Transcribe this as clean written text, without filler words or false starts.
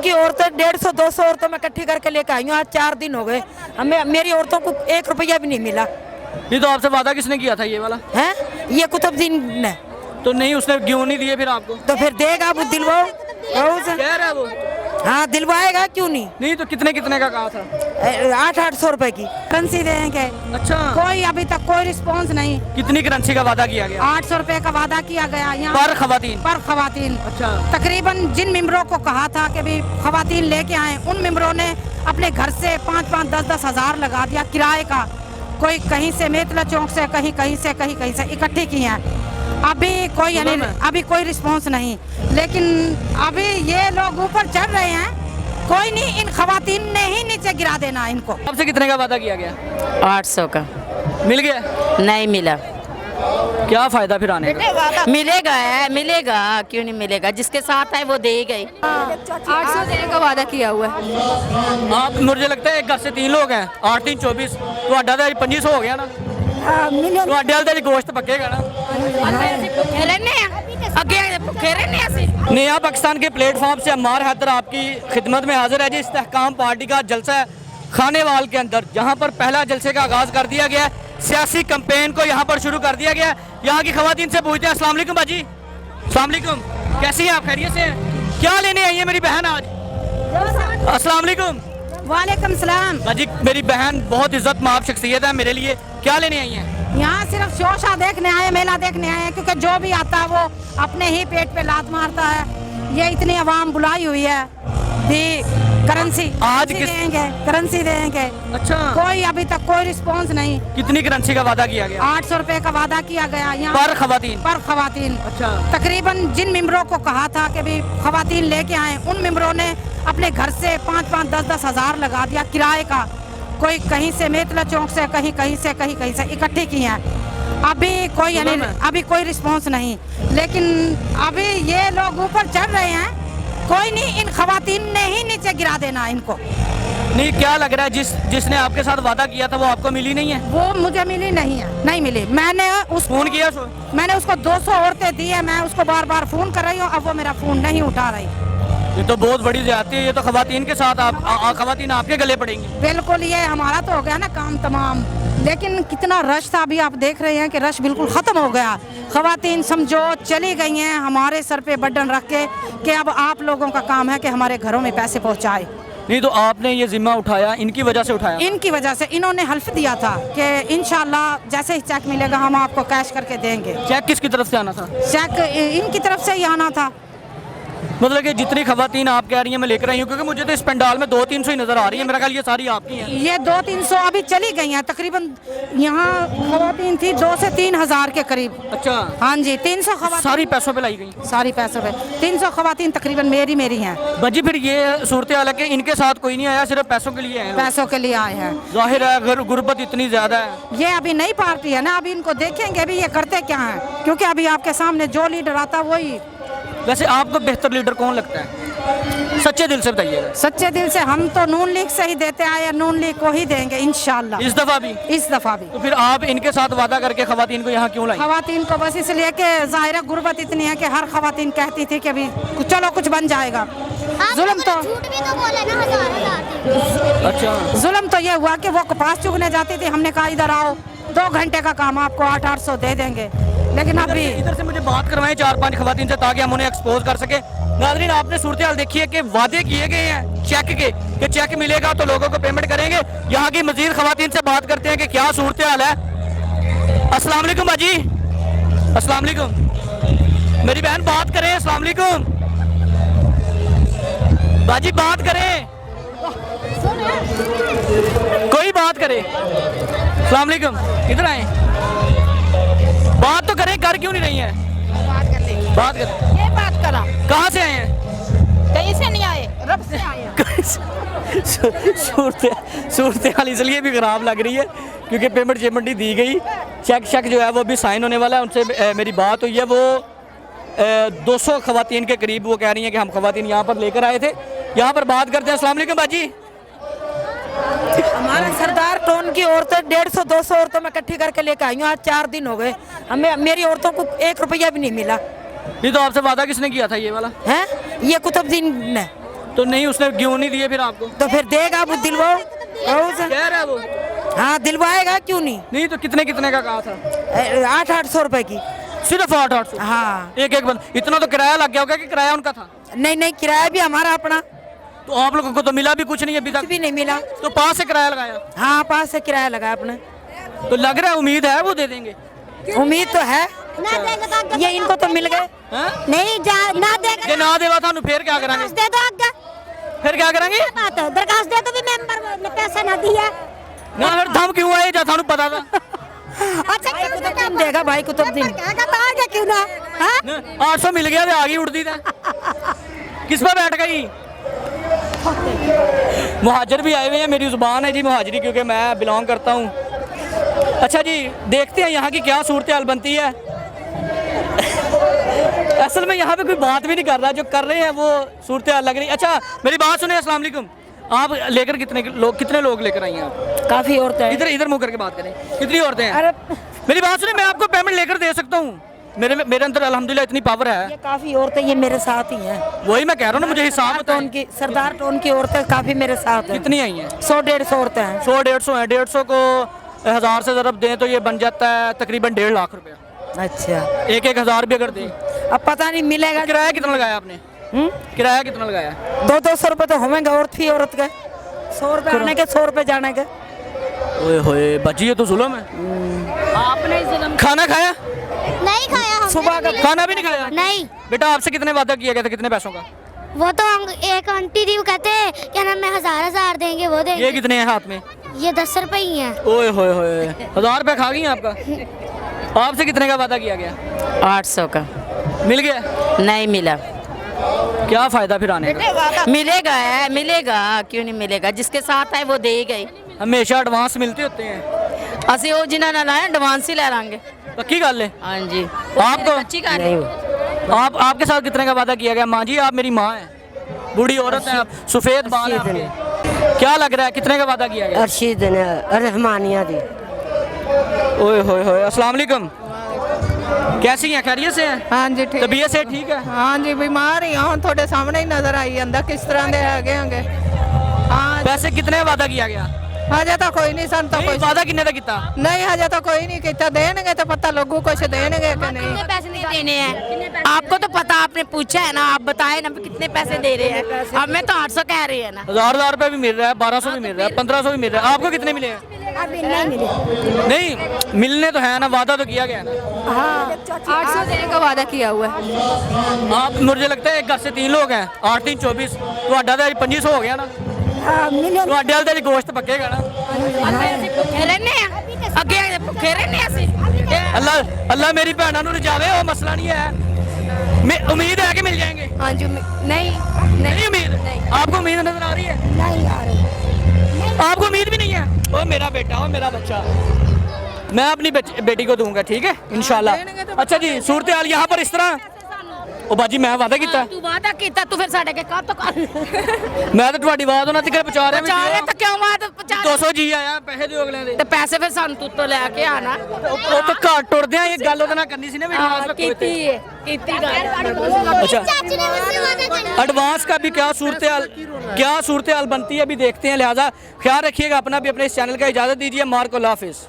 की औरतें 150-200 औरतों में इकट्ठी करके लेकर आई हूँ। आज 4 दिन हो गए, हमें मेरी औरतों को 1 रुपया भी नहीं मिला। ये तो आपसे वादा किसने किया था ये वाला? है ये कुतुबुद्दीन ने। तो नहीं, उसने क्यों नहीं दिए फिर आपको? तो फिर देगा वो, दिलवाओ। कह रहा है वो। हाँ दिलवाएगा, क्यों नहीं। नहीं तो कितने कितने का कहा था? 800 रुपए की करेंसी देंगे। अच्छा, कोई अभी तक कोई रिस्पॉन्स नहीं। कितनी करेंसी का वादा किया गया? 800 रुपए का वादा किया गया यहाँ पर खवातीन। पर खवातीन। अच्छा, तकरीबन जिन मेंबरों को कहा था कि भी खवातीन लेके आए, उन मेंबरों ने अपने घर से 5-5, 10-10 हजार लगा दिया किराए का। कोई कहीं से मेतला चौक से, कहीं से इकट्ठी की हैं। अभी कोई अभी कोई रिस्पांस नहीं। लेकिन अभी ये लोग ऊपर चढ़ रहे हैं, कोई नहीं, इन खवातीन ने ही नीचे गिरा देना इनको। आपसे कितने का वादा किया गया? 800 का मिल गया? नहीं मिला। क्या फायदा फिर आने का? मिलेगा क्यों नहीं मिलेगा, जिसके साथ है वो दे गए। 800 देने का वादा किया हुआ है। आप, मुझे लगता है एक घर से 3 लोग हैं, 8 3 24, तो 2500 हो गया ना। तो गोश्त पकेगा ना। नया पाकिस्तान के प्लेटफॉर्म से अम्मार हैदर आपकी खिदमत में हाजिर है जी। इस्तेहकाम पार्टी का जलसा है खानेवाल के अंदर, जहां पर पहला जलसे का आगाज कर दिया गया है। सियासी कैंपेन को यहां पर शुरू कर दिया गया है। यहां की खवातीन से पूछते हैं। अस्सलाम वालेकुम बाजी। अस्सलाम वालेकुम, कैसी हैं आप? खैरियत से हैं? क्या लेने आई है मेरी बहन आज? अस्सलाम वालेकुम। वालेकुम सलाम। बाजी, मेरी बहन बहुत इज्जत माफ शख्सियत है मेरे लिए, क्या लेने आई हैं? यहाँ सिर्फ शोशा देखने आए, मेला देखने आए, क्योंकि जो भी आता है वो अपने ही पेट पे लात मारता है। ये इतनी आवाम बुलाई हुई है भी करेंसी आज करेंसी देंगे। अच्छा, कोई अभी तक कोई रिस्पांस नहीं। कितनी करेंसी का वादा किया गया? 800 रुपए का वादा किया गया यहाँ पर खवातीन। अच्छा, तकरीबन जिन मेंबरों को कहा था कि भी खवातीन लेके आए, उन मेंबरों ने अपने घर से 5-5, 10-10 हजार लगा दिया किराए का। कोई कहीं से मेतला चौक से, कहीं से इकट्ठी की हैं। अभी कोई रिस्पांस नहीं। लेकिन अभी ये लोग ऊपर चढ़ रहे हैं, कोई नहीं, इन खवातीन ने ही नीचे गिरा देना इनको। नहीं, क्या लग रहा है जिसने आपके साथ वादा किया था वो आपको मिली नहीं है? वो मुझे मिली नहीं है, नहीं मिली। मैंने उसको 200 औरतें दी है, मैं उसको बार फोन कर रही हूँ, अब वो मेरा फोन नहीं उठा रही। ये तो बहुत बड़ी ज्यादती है। ये तो खवातीन के साथ खवातीन आपके गले पड़ेंगी। बिल्कुल, ये हमारा तो हो गया ना काम तमाम। लेकिन कितना रश था, अभी आप देख रहे हैं कि रश बिल्कुल ख़त्म हो गया। खवातीन समझो चली गई हैं हमारे सर पे बर्डन रख के कि अब आप लोगों का काम है कि हमारे घरों में पैसे पहुंचाए। नहीं तो आपने ये जिम्मा उठाया, इनकी वजह से उठाया? इनकी वजह से। इन्होंने हल्फ दिया था कि इंशाल्लाह जैसे ही चेक मिलेगा हम आपको कैश करके देंगे। चेक किसकी तरफ से आना था? चेक इनकी तरफ से ही आना था। मतलब कि जितनी खवातीन आप कह रही हैं मैं लेकर आई हूँ, क्योंकि मुझे तो इस पंडाल में 200-300 ही नजर आ रही है। मेरा ख्याल ये सारी आपकी हैं। ये 200-300 अभी चली गई हैं। तकरीबन यहाँ खवातीन थी 2 से 3 हजार के करीब। अच्छा, हाँ जी, 300 खवातीन सारी पैसों पे लाई गई? सारी पैसों पे 300 खवातीन तकरीबन मेरी हैं। बाजी, फिर ये सूरत हाल है कि इनके साथ कोई नहीं आया, सिर्फ पैसों के लिए आए हैं। पैसों के लिए आए हैं। जाहिर है अगर गुर्बत इतनी ज्यादा है। ये अभी नई पार्टी है ना, अभी इनको देखेंगे अभी ये करते क्या है, क्योंकि अभी आपके सामने जो लीडर आता वही। वैसे आपको बेहतर लीडर कौन लगता है? सच्चे दिल से बताइएगा। सच्चे दिल से हम तो नून लीग से ही देते आए, नून लीग को ही देंगे इंशाल्लाह। इस दफा भी? तो फिर आप इनके साथ वादा करके खवातीन को यहाँ क्यों लाई? खवातीन को बस इसलिए कि जाहिर गुर्बत इतनी है कि हर खवातीन कहती थी कि अभी चलो कुछ बन जाएगा। जुल्म तो अच्छा, जुल्म तो ये हुआ कि वो कपास चुगने जाती थी, हमने कहा इधर आओ, 2 घंटे का काम आपको 800 दे देंगे। लेकिन अभी इधर से मुझे बात करवाएं 4-5 खवातीन से, ताकि हम उन्हें एक्सपोज कर सके। नाज़रीन, आपने सूरत हाल देखी है कि वादे किए गए हैं चेक के, कि चेक मिलेगा तो लोगों को पेमेंट करेंगे। यहाँ की मजीद खवातीन से बात करते हैं कि क्या सूरत हाल है। अस्सलाम वालेकुम बाजी। अस्सलाम वालेकुम, मेरी बहन बात करें। अस्सलाम वालेकुम बाजी, बात करें, कोई बात करे। अस्सलाम वालेकुम, इधर आए, बात तो करें, कर क्यों नहीं रही हैं? बात कर। ये बात करा। कहाँ से आए हैं? कहीं से नहीं आए, रब से आए हैं। सूरत हाल इसलिए भी खराब लग रही है क्योंकि पेमेंट नहीं दी गई। चेक जो है वो भी साइन होने वाला है। उनसे मेरी बात हुई है, वो 200 खवातीन के करीब वो कह रही हैं कि हम खवातीन यहाँ पर लेकर आए थे। यहाँ पर बात करते हैं। अस्सलाम वालेकुम बाजी। हमारा सरदार टोन की औरतें 150-200 औरतों में इकट्ठी करके लेकर आई हूँ। आज 4 दिन हो गए, हमें मेरी औरतों को 1 रुपया भी नहीं मिला। ये तो आपसे वादा किसने किया था ये वाला? है ये कुतुबुद्दीन ने। तो नहीं उसने क्यों नहीं दिए फिर आपको? तो फिर देगा वो दिलवाओ से। कह रहा है वो। हाँ दिलवाएगा क्यों नहीं। नहीं तो कितने कितने का कहा था? 800 रुपए की। सिर्फ 800? हाँ एक एक बंद। इतना तो किराया लग गया होगा कि किराया उनका था? नहीं नहीं, किराया भी हमारा अपना। तो आप लोगों को तो मिला भी कुछ नहीं अभी कुछ तक? भी नहीं मिला। तो पास से किराया लगाया? हाँ 5 से किराया लगा अपने। तो लग रहा है उम्मीद है वो दे देंगे? उम्मीद तो है, ये इनको तो मिल गए। हैं? नहीं ना देगा जे ना देवा थानू फिर क्या करेंगे? दे दो आगे फिर क्या करेंगे? बात है, दरखास्त दे दो भी मेंबर ने पैसा ना दिया। ना फिर धम क्यों आए जा थानू पता था? अच्छा कुतुबुद्दीन देगा भाई, कुतुबुद्दीन। कहेगा तो आगे क्यों ना। हाँ? 800 मिल गया तो आगे उड़ती था। किस पर बैठ गई? मुहाजिर भी आए हुए हैं, मेरी जुबान है जी मुहाजिरी क्योंकि मैं बिलोंग करता हूँ। अच्छा जी, देखते हैं यहाँ की क्या सूरत हाल बनती है। असल में यहाँ पे कोई बात भी नहीं कर रहा, जो कर रहे हैं वो सूरत हाल लग रही। अच्छा मेरी बात सुने, अस्सलाम वालेकुम। आप लेकर कितने लोग लेकर आई हैं आप? काफी औरतें हैं। इधर मुंह करके बात करें। कितनी औरतें हैं? अरे मेरी बात सुने, मैं आपको पेमेंट लेकर दे सकता हूँ। मेरे अंदर अल्हम्दुलिल्लाह इतनी पावर है। ये काफी औरतें ये मेरे साथ ही हैं। वही मैं कह रहा हूँ ना, मुझे हिसाब बताओ। टोन की, सरदार टोन की औरतें काफी मेरे साथ हैं। कितनी आई हैं? 100-150 औरतें हैं। 100-150 है। 150 को 1000 से ज़रब दें तो ये बन जाता है तकरीबन 1.5 लाख रुपया। अच्छा, एक 1000 भी अगर दें। अब पता नहीं मिलेगा। किराया कितना लगाया आपने? किराया कितना लगाया? 200 रुपए तो होंगे औरत फी औरत के। 100 रुपए आने के, 100 रुपए जाने के। ओए होए बच्ची, ये तो जुल्म है। आपने खाना खाया? नहीं खाया हमने। सुबह का खाना भी नहीं खाया? नहीं, बेटा आपसे कितने वादा किया गया था, कितने पैसों का? वो तो एक आंटी थी, वो कहते हैं क्या नाम है 1000 देंगे, वो देंगे। ये कितने हैं हाथ में? ये 10 रुपए ही हैं। ओए होए होए, 1000 रुपये खा गई आपका। आपसे कितने का वादा किया गया? 800 का मिल गया? नहीं मिला। क्या फायदा फिर आने का? मिलेगा क्यों नहीं मिलेगा, जिसके साथ है वो दे गए। हमेशा एडवांस मिलते होते हैं। ਅਸੀਂ ਉਹ ਜਿਨ੍ਹਾਂ ਨਾਲ ਆਏ ਐਡਵਾਂਸ ही ले लांगे। पक्की गल है? हाँ जी। आपको? अच्छी गल है। आपके साथ कितने का वादा किया गया? माँ जी आप मेरी माँ हैं, बूढ़ी औरत हैं, आप सफ़ेद बाल हैं आपके। क्या लग रहा है कितने का वादा किया गया? अरशीद ने रहमानिया दी। ओए होए होए, अस्सलाम वालेकुम। कैसी हैं, खैरियत से हैं? हाँ जी ठीक। तबीयत से ठीक है? हाँ जी बीमार ही हूँ, थोड़े सामने ही नजर आई ਜਾਂਦਾ किस तरह ਦੇ ਹੈਗੇ ਹੋਗੇ। हाँ पैसे कितने वादा किया गया? हजे तो कोई नहीं सन तो नहीं, कुछ वादा कितने का किया? नहीं, हजे तो कोई नहीं किया। देंगे तो पता लगू कुछ देंगे कि नहीं। कितने पैसे नहीं देने हैं आपको तो पता, आपने पूछा है ना, आप बताए ना कितने पैसे दे रहे हैं। अब मैं तो 800 कह रही है ना। 1000 रुपये भी मिल रहा है, 1200 भी मिल रहा है, 1500 भी मिल रहा है। आपको कितने मिले हैं? अभी नहीं मिले। नहीं मिलने तो है ना, वादा तो किया गया है ना। हाँ 800 देने का वादा किया हुआ है। आप मुझे लगता है एक घर से 3 लोग हैं, 8 3 24, तो 2500 हो गया ना। ਤੁਹਾਡੇ ਵਾਲ ਤੇ ਗੋਸ਼ਤ ਪੱਕੇਗਾ ਨਾ। ਭੁੱਖੇ ਰਹਿੰਦੇ ਆ, ਅੱਗੇ ਭੁੱਖੇ ਰਹਿੰਦੇ ਆ ਅਸੀਂ। ਅੱਲਾ ਮੇਰੀ ਭੈਣਾਂ ਨੂੰ ਰਜਾਵੇ, ਉਹ ਮਸਲਾ ਨਹੀਂ है। उम्मीद है कि मिल जाएंगे? हाँ जी नहीं नहीं उम्मीद? आपको उम्मीद नजर आ रही है? नहीं आ रही। आपको उम्मीद भी नहीं है? ओ मेरा बेटा, ओ मेरा बच्चा, मैं अपनी बेटी को दूंगा, ठीक है इंशाल्लाह। अच्छा जी, सूरत हाल यहाँ पर इस तरह। ओ बाजी मैं वादा किया। ਤੂੰ ਵਾਦਾ ਕੀਤਾ, ਤੂੰ ਫਿਰ ਸਾਡੇ ਕੇ ਕਾਹ ਤੋਂ ਕਰ मैं तो ਤੁਹਾਡੀ ਆਵਾਜ਼ ਉਹਨਾਂ ਤੱਕ ਪਹੁੰਚਾ ਰਿਹਾ। ਪਹੁੰਚਾ ਰਿਹਾ ਤਾਂ ਕਿਉਂ ਵਾਦ ਪਹੁੰਚਾ 200 ਜੀ ਆਇਆ, ਪੈਸੇ ਦਿਓ ਅਗਲਿਆਂ ਦੇ। ਤੇ ਪੈਸੇ ਫਿਰ ਸਾਨੂੰ ਤੂੰ ਤੋਂ ਲੈ ਕੇ ਆਣਾ। ਉਹ ਤਾਂ ਘਰ ਟੁਰਦੇ ਆ, ਇਹ ਗੱਲ ਉਹਦੇ ਨਾਲ ਕਰਨੀ ਸੀ ना। ਕੀਤੀ ਗੱਲ। अच्छा, चाची ने मुझसे वादा किया। एडवांस का भी क्या सूरत हाल बनती है अभी देखते हैं। लिहाजा ख्याल रखिएगा अपना भी, अपने इस चैनल का। इजाज़त दीजिए, मार्को हाफिज़।